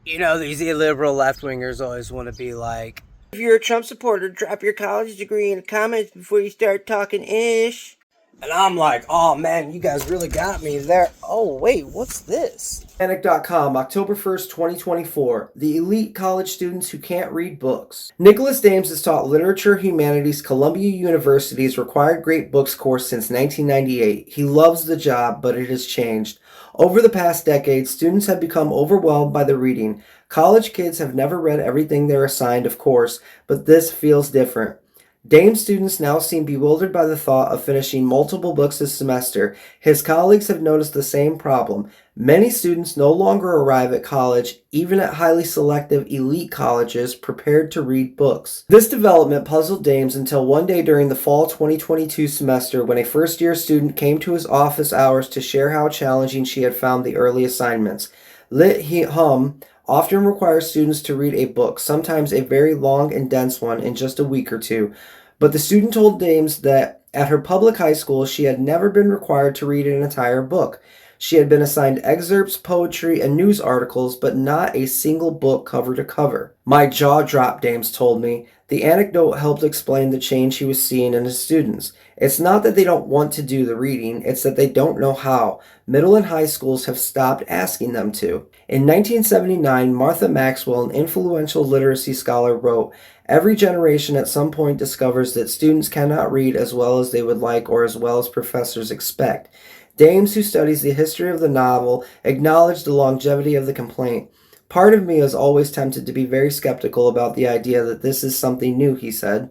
You know, these illiberal left wingers always want to be like, if you're a Trump supporter, drop your college degree in the comments before you start talking ish. And I'm like, oh man, you guys really got me there. Oh, wait, what's this? Panic.com, October 1st, 2024. The elite college students who can't read books. Nicholas Dames has taught literature humanities Columbia University's required great books course since 1998. He loves the job, but it has changed. Over the past decade, students have become overwhelmed by the reading. College kids have never read everything they're assigned, of course, but this feels different. Dame students now seem bewildered by the thought of finishing multiple books this semester. His colleagues have noticed the same problem. Many students no longer arrive at college, even at highly selective elite colleges, prepared to read books. This development puzzled Dames until one day during the fall 2022 semester when a first-year student came to his office hours to share how challenging she had found the early assignments. Lit Hum often requires students to read a book, sometimes a very long and dense one, in just a week or two. But the student told Dames that at her public high school, she had never been required to read an entire book. She had been assigned excerpts, poetry, and news articles, but not a single book cover to cover. My jaw dropped, Dames told me. The anecdote helped explain the change he was seeing in his students. It's not that they don't want to do the reading, it's that they don't know how. Middle and high schools have stopped asking them to. In 1979, Martha Maxwell, an influential literacy scholar, wrote, "Every generation at some point discovers that students cannot read as well as they would like or as well as professors expect." Dames, who studies the history of the novel, acknowledged the longevity of the complaint. "Part of me is always tempted to be very skeptical about the idea that this is something new," he said.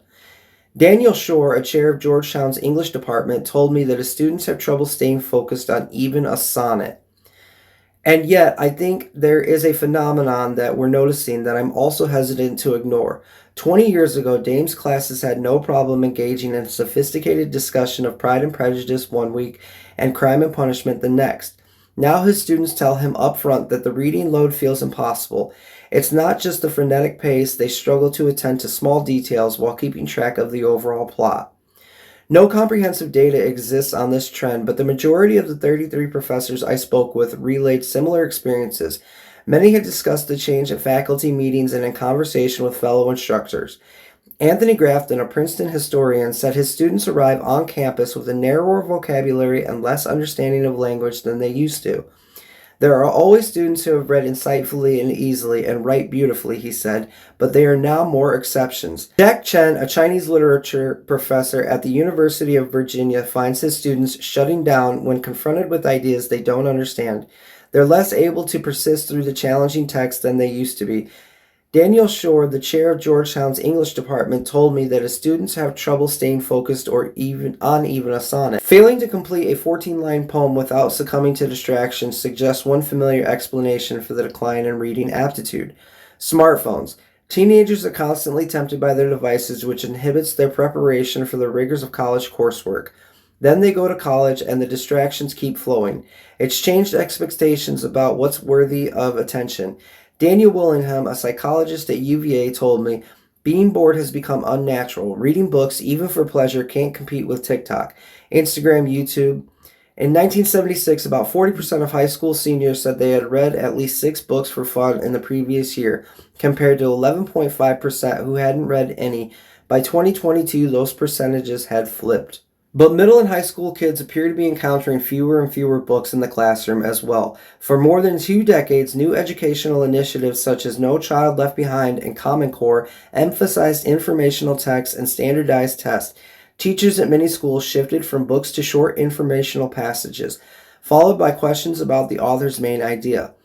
Daniel Shore, a chair of Georgetown's English department, told me that his students have trouble staying focused on even a sonnet. And yet, I think there is a phenomenon that we're noticing that I'm also hesitant to ignore. 20 years ago, Dame's classes had no problem engaging in a sophisticated discussion of Pride and Prejudice one week and Crime and Punishment the next. Now his students tell him up front that the reading load feels impossible. It's not just the frenetic pace, they struggle to attend to small details while keeping track of the overall plot. No comprehensive data exists on this trend, but the majority of the 33 professors I spoke with relayed similar experiences. Many had discussed the change at faculty meetings and in conversation with fellow instructors. Anthony Grafton, a Princeton historian, said his students arrive on campus with a narrower vocabulary and less understanding of language than they used to. "There are always students who have read insightfully and easily and write beautifully," he said, "but they are now more exceptions." Jack Chen, a Chinese literature professor at the University of Virginia, finds his students shutting down when confronted with ideas they don't understand. They're less able to persist through the challenging text than they used to be. Daniel Shore, the chair of Georgetown's English department, told me that his students have trouble staying focused or even on even a sonnet. Failing to complete a 14-line poem without succumbing to distractions suggests one familiar explanation for the decline in reading aptitude. Smartphones. Teenagers are constantly tempted by their devices, which inhibits their preparation for the rigors of college coursework. Then they go to college and the distractions keep flowing. It's changed expectations about what's worthy of attention. Daniel Willingham, a psychologist at UVA, told me, "Being bored has become unnatural. Reading books, even for pleasure, can't compete with TikTok, Instagram, YouTube." In 1976, about 40% of high school seniors said they had read at least 6 books for fun in the previous year, compared to 11.5% who hadn't read any. By 2022, those percentages had flipped. But middle and high school kids appear to be encountering fewer and fewer books in the classroom as well. For more than 2 decades, new educational initiatives such as No Child Left Behind and Common Core emphasized informational text and standardized tests. Teachers at many schools shifted from books to short informational passages, followed by questions about the author's main idea.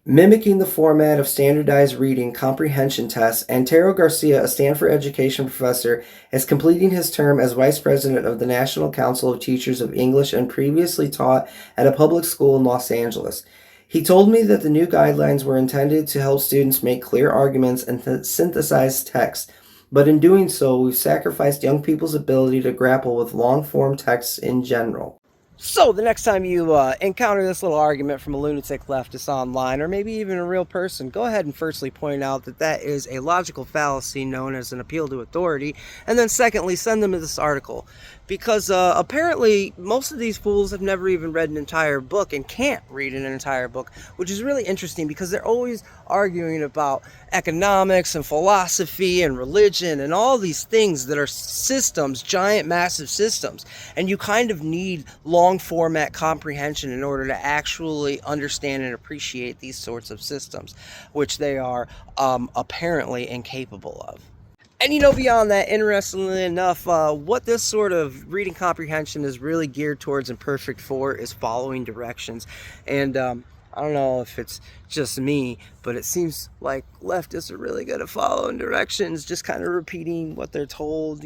Mimicking the format of standardized reading comprehension tests, Antero Garcia, a Stanford education professor, is completing his term as vice president of the National Council of Teachers of English and previously taught at a public school in Los Angeles. He told me that the new guidelines were intended to help students make clear arguments and synthesize text, but in doing so, we've sacrificed young people's ability to grapple with long-form texts in general. So, the next time you encounter this little argument from a lunatic leftist online, or maybe even a real person, go ahead and firstly point out that that is a logical fallacy known as an appeal to authority, and then secondly, send them this article. because apparently most of these fools have never even read an entire book and can't read an entire book, which is really interesting because they're always arguing about economics and philosophy and religion and all these things that are systems, giant massive systems, and you kind of need long format comprehension in order to actually understand and appreciate these sorts of systems, which they are apparently incapable of. And beyond that, interestingly enough, what this sort of reading comprehension is really geared towards and perfect for is following directions. And I don't know if it's just me, but it seems like leftists are really good at following directions, just kind of repeating what they're told.